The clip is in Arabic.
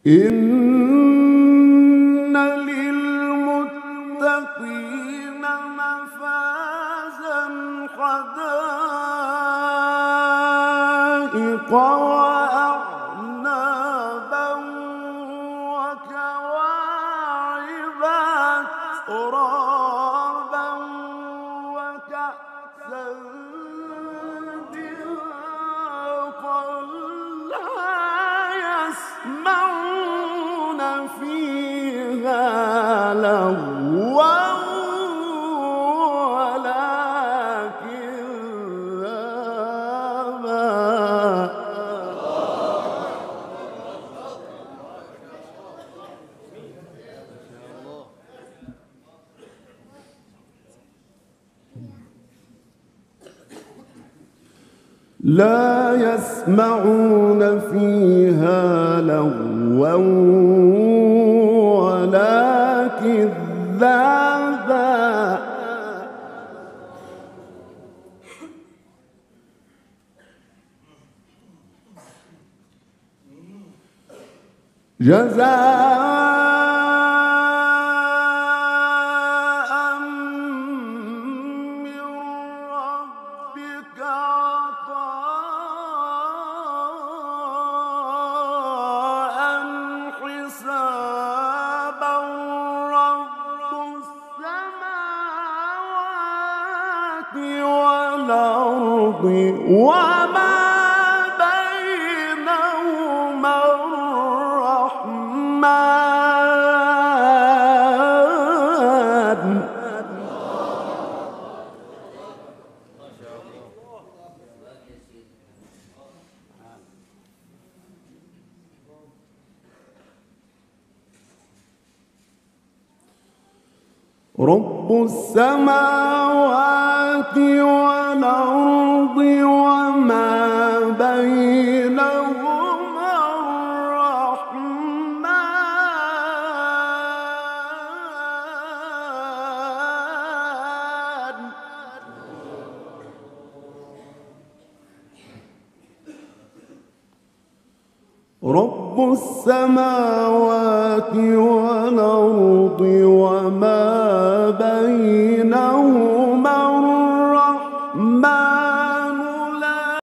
إن للمتقين مفازا حدائق وأعنابا وكواعب أترابا وكأسا دهاقا لا يسمعون فيها لغوا ولا كذابا. لا يسمعون فيها لغوا ولا كذابا. جزاء من ربك عطاء حسابا. رب السماوات والأرض وما بينهما الرحمن. رب السماوات والأرض وما بينهما الرحمن. رب السماوات والأرض وما بينهما